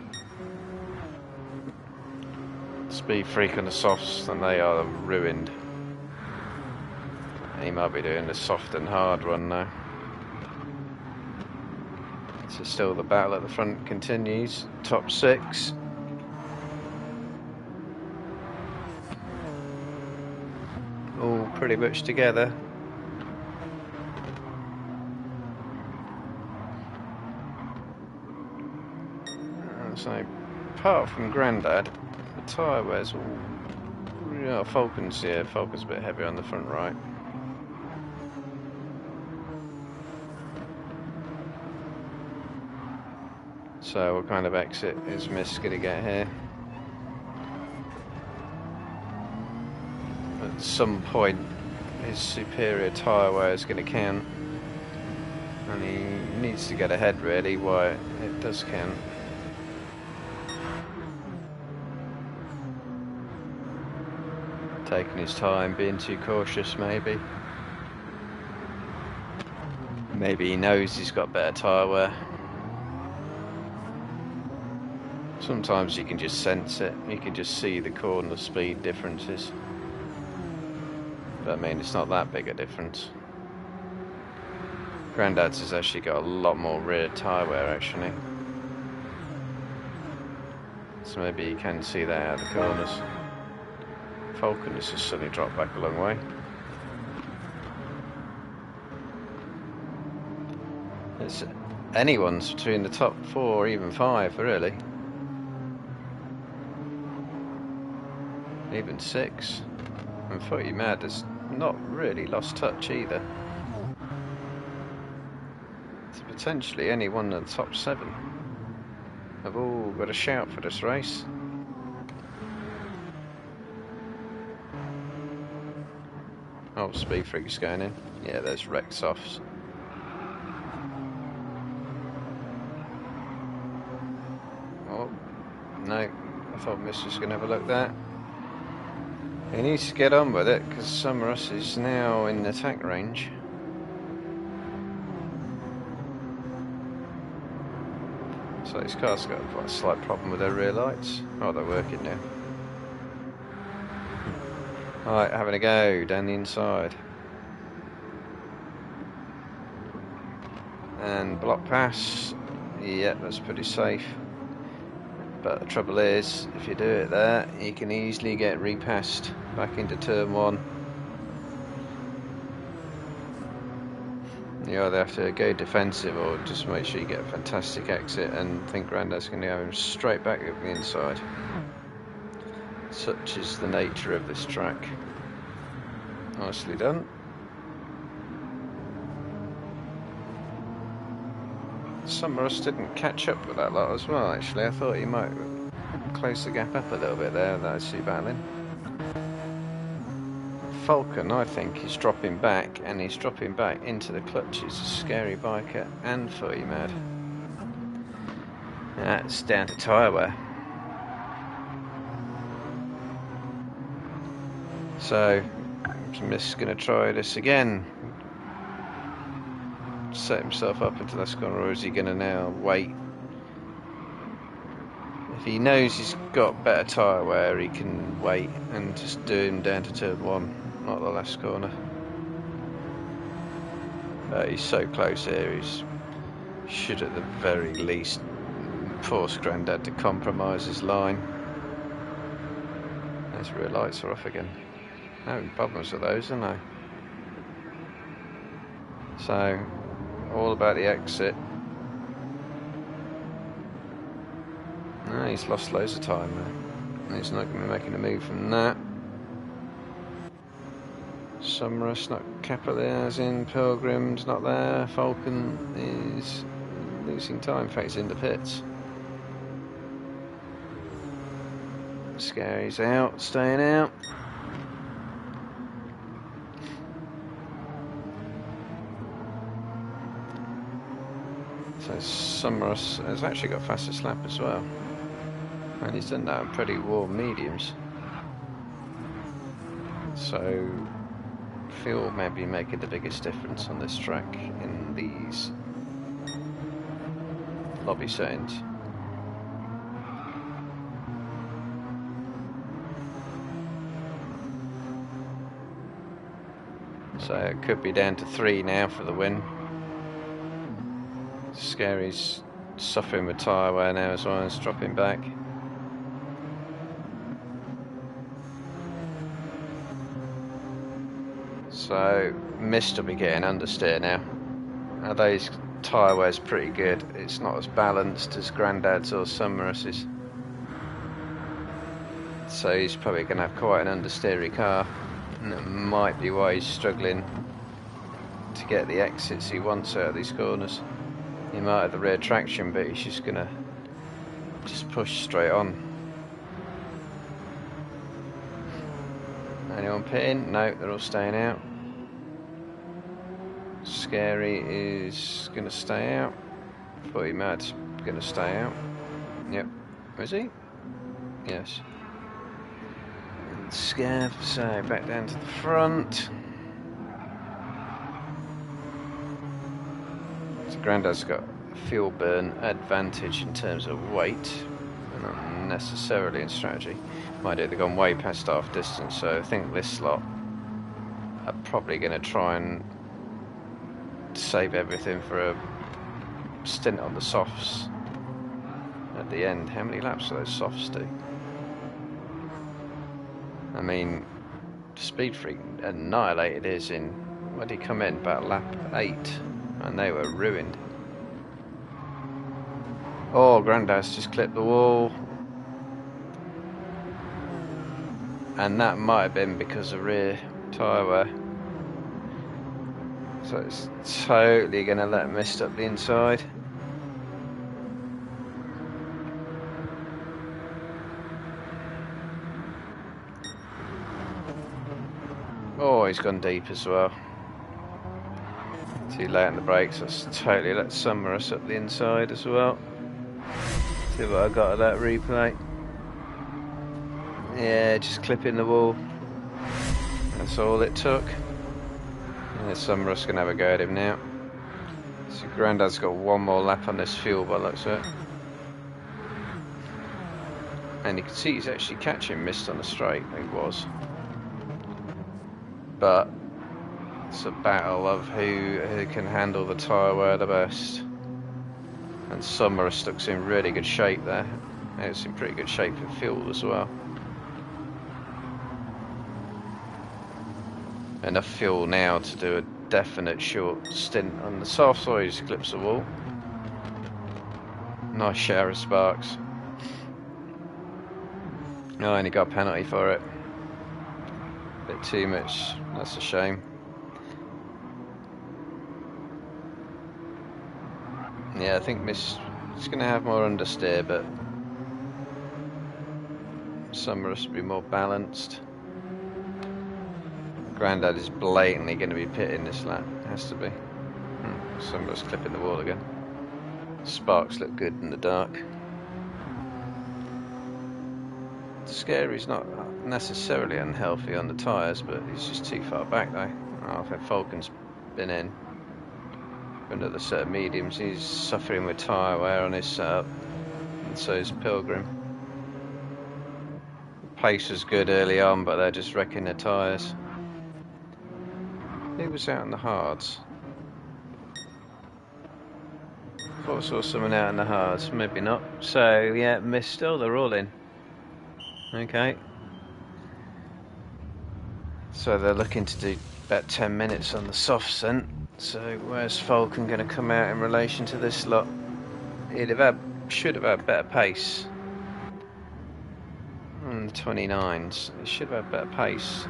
Speed Freak on the softs, and they are ruined. He might be doing the soft and hard one now. So still the battle at the front continues. Top 6. All pretty much together. So apart from Grandad, the tyre wear's all, yeah, Falcon's a bit heavier on the front right. So what kind of exit is Miss going to get here? At some point his superior tyre wear is going to count, and he needs to get ahead really while it does count. Taking his time, being too cautious maybe. Maybe he knows he's got better tyre wear. Sometimes you can just sense it, you can just see the corner speed differences. But I mean, it's not that big a difference. Grandad's has actually got a lot more rear tyre wear actually. So maybe you can see that out of the corners. Falcon has just suddenly dropped back a long way. It's anyone's between the top 4 or even 5 really. Even 6. And Footy Mad has not really lost touch either. So potentially any one of the top 7 have all got a shout for this race. Oh, Speed Freak's going in. Yeah, there's wrecked softs. Oh, no. I thought Miss was going to have a look there. He needs to get on with it, because Summerus is now in attack range. So this car's got quite a slight problem with their rear lights. Oh, they're working now. Alright, having a go down the inside. And block pass. Yep, that's pretty safe. But the trouble is, if you do it there, you can easily get repassed back into turn 1. You either have to go defensive or just make sure you get a fantastic exit, and think Grandad's going to have him straight back up the inside. Such is the nature of this track. Nicely done. Summerus didn't catch up with that lot as well, actually. I thought he might close the gap up a little bit there, that I see battling. Falcon, I think, is dropping back, and he's dropping back into the clutch. He's a scary biker and fully mad. That's down to tyre wear. So, Smith's going to try this again. Set himself up into this corner, or is he going to now wait? If he knows he's got better tyre wear, he can wait and just do him down to turn 1. Not the last corner. He's so close here, he should at the very least force Grandad to compromise his line. Those rear lights are off again. Having problems with those, aren't they? So, all about the exit. No, he's lost loads of time there. He's not going to be making a move from that. Summerus not capitalized in, Pilgrim's not there, Falcon is losing time, in fact he's in the pits. Scary's out, staying out. So Summerus has actually got fastest lap as well. And he's done that on pretty warm mediums. So fuel may be making the biggest difference on this track in these lobby settings. So it could be down to 3 now for the win. Scary's suffering with tyre wear now as well, as dropping back. So Mist will be getting understeer now. Although his tyre wear's pretty good, it's not as balanced as Grandad's or Summerus's. So he's probably going to have quite an understeery car, and that might be why he's struggling to get the exits he wants out of these corners. He might have the rear traction, but he's just going to push straight on. Anyone pitting? No, they're all staying out. Scary is going to stay out. Fully Mad's going to stay out. Yep. Is he? Yes. And Scav, so back down to the front. So Grandad's got fuel burn advantage in terms of weight, and not necessarily in strategy. Mind you, they've gone way past half distance, so I think this lot are probably going to try and save everything for a stint on the softs at the end. How many laps do those softs do? I mean, Speed Freak annihilated his in, where did he come in? About lap 8, and they were ruined. Oh, Grandad's just clipped the wall. And that might have been because of rear tyre wear. So it's totally going to let Mist up the inside. Oh, he's gone deep as well. Too late on the brakes. That's totally let Summerus up the inside as well. See what I got of that replay. Yeah, just clipping the wall. That's all it took. Yeah, Summerus can have a go at him now. So Grandad's got one more lap on this fuel by the looks of it. And you can see he's actually catching Mist on the straight. He was. But it's a battle of who can handle the tyre wear the best. And Summerus looks in really good shape there. And it's in pretty good shape for fuel as well. Enough fuel now to do a definite short stint on the soft, so he just clips the wall. Nice shower of sparks. No, I only got a penalty for it. Bit too much, that's a shame. Yeah, I think Miss is going to have more understeer, but Summerus will be more balanced. Grandad is blatantly going to be pitting this lap. Has to be. Summerus clipping the wall again. Sparks look good in the dark. Scary's not necessarily unhealthy on the tyres, but he's just too far back though. I think Falcon's been in for another set of mediums. He's suffering with tyre wear on his setup, and so is Pilgrim. Pace was good early on, but they're just wrecking their tyres. Who was out in the hards? Thought I saw someone out in the hards, maybe not. So yeah, missed. Oh, they're all in. Okay. So they're looking to do about 10 minutes on the softs then. So where's Falcon going to come out in relation to this lot? Should have had better pace. On the 29s, he should have had better pace.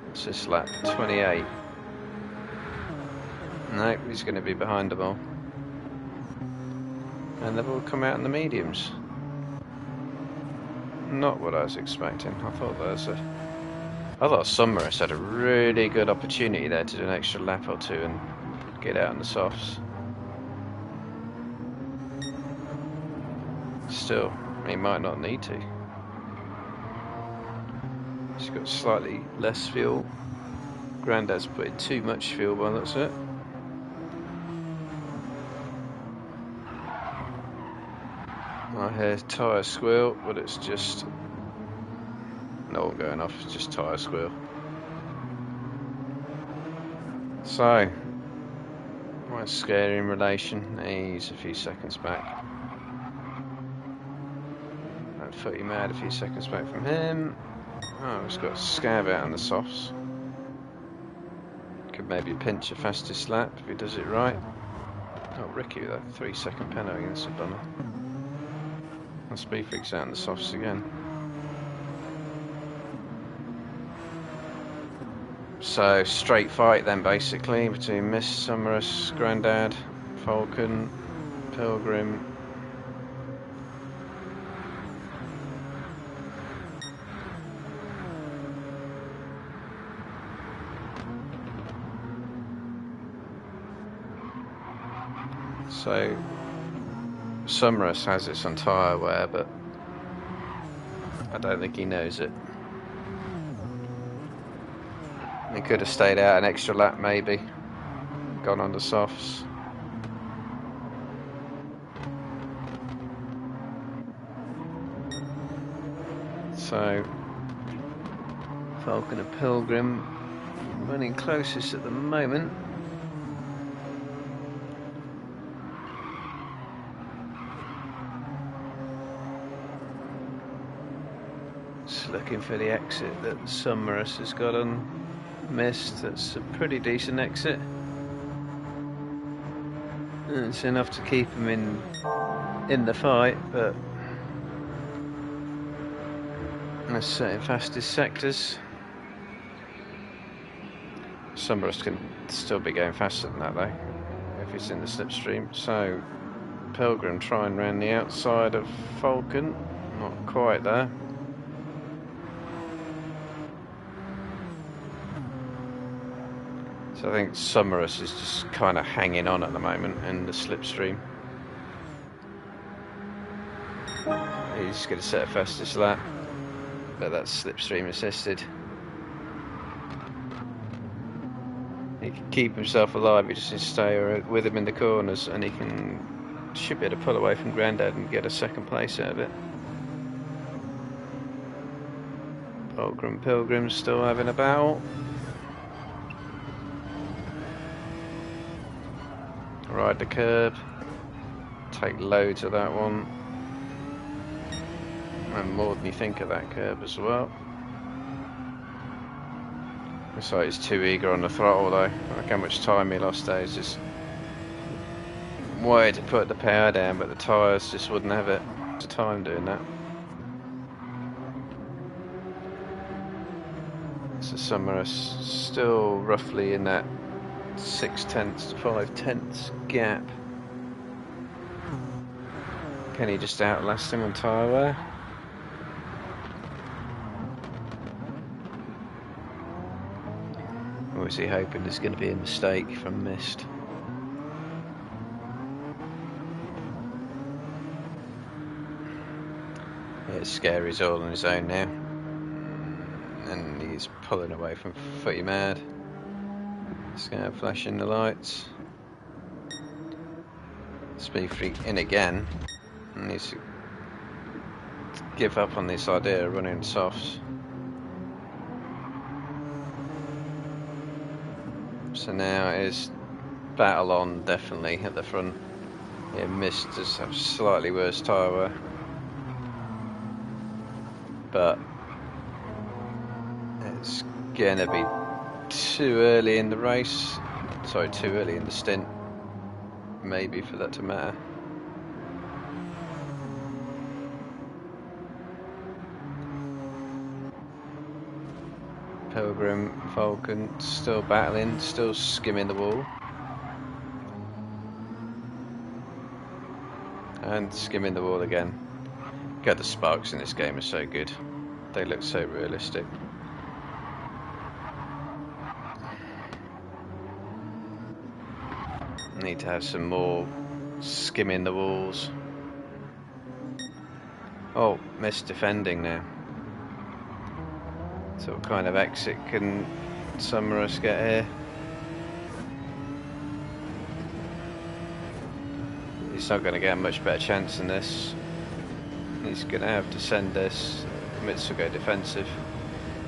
What's this lap? 28. No, he's going to be behind them all. And they've all come out in the mediums. Not what I was expecting. I thought Summerus had a really good opportunity there to do an extra lap or two and get out on the softs. Still, he might not need to. He's got slightly less fuel. Grandad's putting too much fuel by the looks of it. I hear tyre squeal, but it's just no one going off, it's just tyre squeal. So, what's Scary in relation? He's a few seconds back. And Footy Mad a few seconds back from him. Oh, he's got Scav out on the softs. Could maybe pinch a fastest lap if he does it right. Oh, Ricky with that 3-second penalty against a bummer. And Speedfreak's out on the softs again. So straight fight then basically between Miss Summerus, Grandad, Falcon, Pilgrim. So Summerus has this on tyre wear, but I don't think he knows it. He could have stayed out an extra lap maybe, gone on the softs. So Falcon and Pilgrim running closest at the moment. Just looking for the exit that Summerus has got on. Missed. That's a pretty decent exit. It's enough to keep him in the fight, but let's set fastest sectors. Summerus can still be going faster than that though, if he's in the slipstream. So Pilgrim trying round the outside of Falcon, not quite there. So I think Summerus is just kind of hanging on at the moment in the slipstream. He's going to set a fastest lap, but that's slipstream assisted. He can keep himself alive, he just needs to stay with him in the corners, and he should be able to pull away from Grandad and get a second place out of it. Pilgrim's still having a battle. Ride the curb, take loads of that one, and more than you think of that curb as well. Looks like he's too eager on the throttle though. Look how much time he lost there. He's just wanted to put the power down, but the tyres just wouldn't have it. To time doing that. So Summerus still roughly in that 6/10 to 5/10 gap. Can he just outlast him on tyre wear? Or is he hoping there's going to be a mistake from mist? Yeah, it's scary, he's all on his own now. And he's pulling away from Footy Mad. He's going to flashing the lights. Speed Freak in again. And needs to give up on this idea of running softs. So now it is battle on, definitely at the front. Yeah, Mist does have slightly worse tyre wear, but it's gonna be too early in the race. Sorry, too early in the stint, maybe, for that to matter. Pilgrim, Falcon still battling, still skimming the wall. And skimming the wall again. God, the sparks in this game are so good. They look so realistic. Need to have some more skimming the walls. Oh, missed defending now. So what kind of exit can Summerus get here? He's not going to get a much better chance than this. He's going to have to send this. Mitz will go defensive.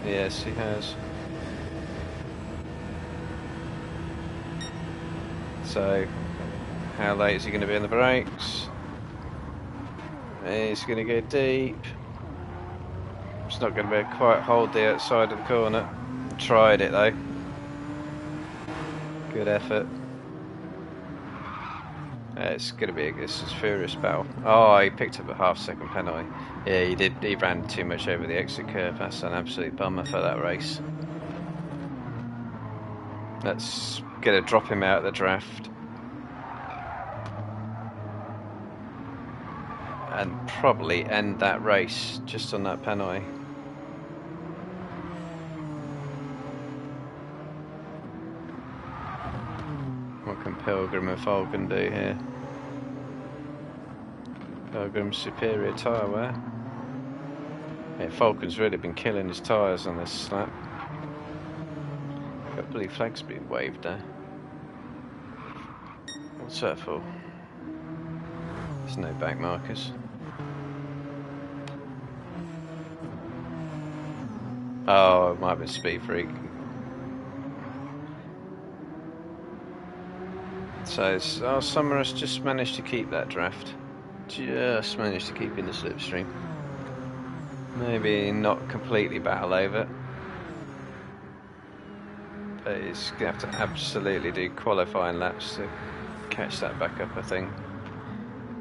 Yes, he has. So, how late is he going to be on the brakes? He's going to go deep. It's not going to be quite hold the outside of the corner. Tried it though. Good effort. It's going to be this is furious battle. Oh, he picked up a half-second penalty. Yeah, he did. He ran too much over the exit curve. That's an absolute bummer for that race. That's going to drop him out of the draft. And probably end that race just on that penalty. What can Pilgrim and Falcon do here? Pilgrim's superior tyre wear. Yeah, Falcon's really been killing his tyres on this lap. Got blue flags being waved there. What's that for? There's no back markers. Oh, it might have been Speed Freak. So, Summerus just managed to keep that draft. Just managed to keep in the slipstream. Maybe not completely battle over. But he's going to have to absolutely do qualifying laps to catch that back up, I think.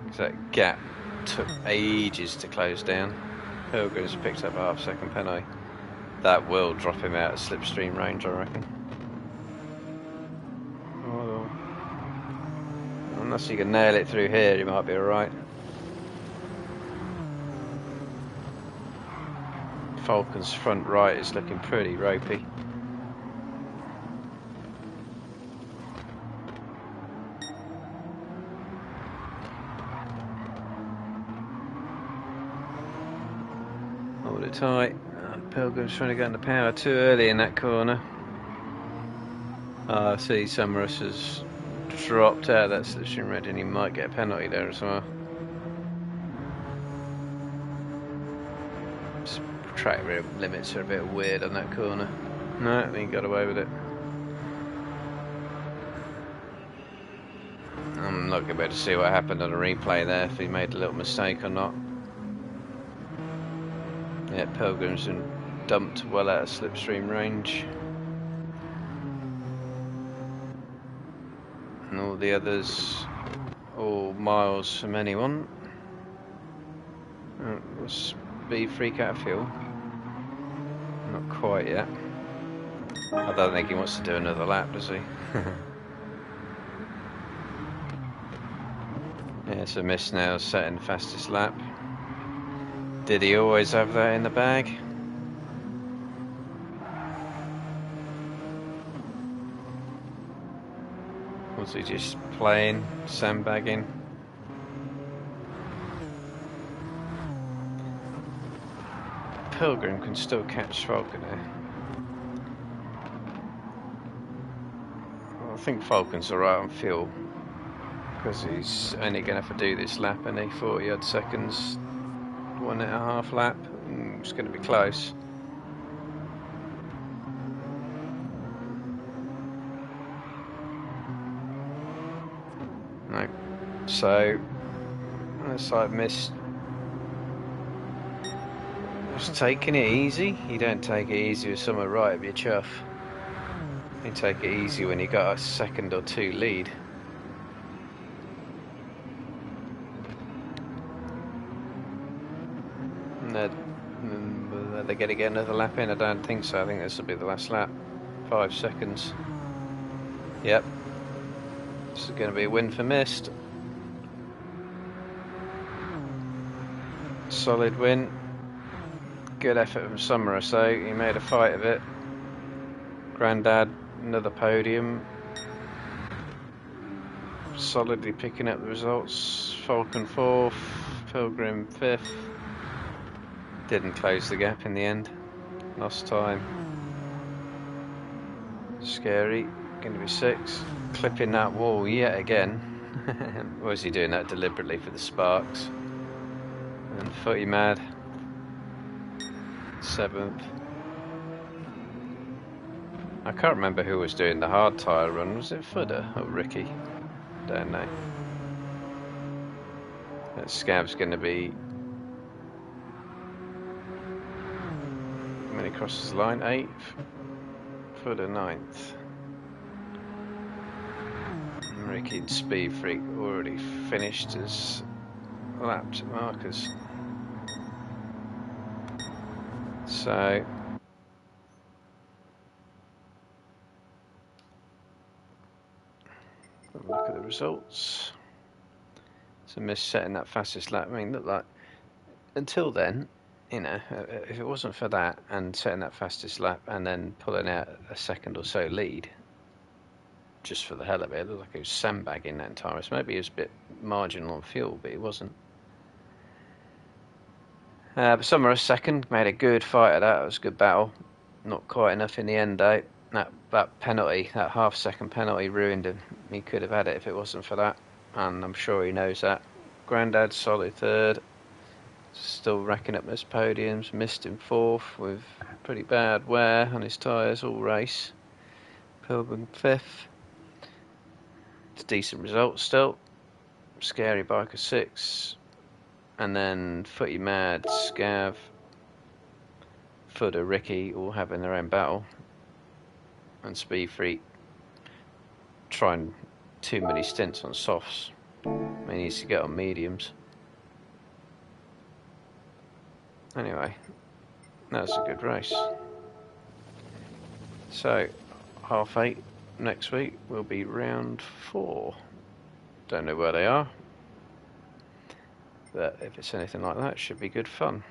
Because that gap took ages to close down. Pilgrim's picked up a half-second penalty. That will drop him out of slipstream range, I reckon. Oh. Unless you can nail it through here, he might be alright. Falcon's front right is looking pretty ropey. Hold it tight. Pilgrim's trying to get into power too early in that corner. I see Summerus has dropped out of that slipstream red and he might get a penalty there as well. Track limits are a bit weird on that corner. No, he got away with it. I'm not going to be able to see what happened on a replay there, if he made a little mistake or not. Yeah, Pilgrim's been dumped well out of slipstream range. And all the others, all miles from anyone. Speed Freak out of fuel. Not quite yet. I don't think he wants to do another lap, does he? Yeah, it's a miss now, setting fastest lap. Did he always have that in the bag? Was he just playing, sandbagging? Pilgrim can still catch Falcon here. Well, I think Falcon's alright on fuel, because he's only going to have to do this lap, and 40 odd seconds, 1.5 lap. It's going to be close. No. So, unless I've missed, just taking it easy. You don't take it easy with someone right up your chuff. You take it easy when you got a second or two lead. Are they going to get another lap in? I don't think so. I think this will be the last lap. 5 seconds. Yep. This is going to be a win for Mist. Solid win. Good effort from Summer, so he made a fight of it. Grandad, another podium. Solidly picking up the results. Falcon 4th, Pilgrim 5th. Didn't close the gap in the end. Lost time. Scary. Going to be 6th. Clipping that wall yet again. Was he doing that deliberately for the sparks? And Footy Mad 7th. I can't remember who was doing the hard tyre run. Was it Footer or Ricky? Don't know. That Scav's going to be, when he crosses the line, 8th. Footer 9th. And Ricky and Speed Freak already finished as lapped markers. So look at the results. It's a miss setting that fastest lap. I mean, look, like, until then, you know, if it wasn't for that and setting that fastest lap and then pulling out a second or so lead, just for the hell of it, it looked like he was sandbagging that entire race. Maybe he was a bit marginal on fuel, but he wasn't. But Summer second, made a good fight of that. It was a good battle. Not quite enough in the end, though. That penalty, that half-second penalty, ruined him. He could have had it if it wasn't for that, and I'm sure he knows that. Grandad solid 3rd, still racking up his podiums. Missed him 4th with pretty bad wear on his tyres all race. Pilgrim 5th. It's a decent result still. Scary Biker 6th. And then Footy Mad, Scav, Footer, Ricky all having their own battle. And Speed Freak trying too many stints on softs. He needs to get on mediums. Anyway, that was a good race. So, 8:30 next week will be round 4. Don't know where they are, but if it's anything like that, it should be good fun.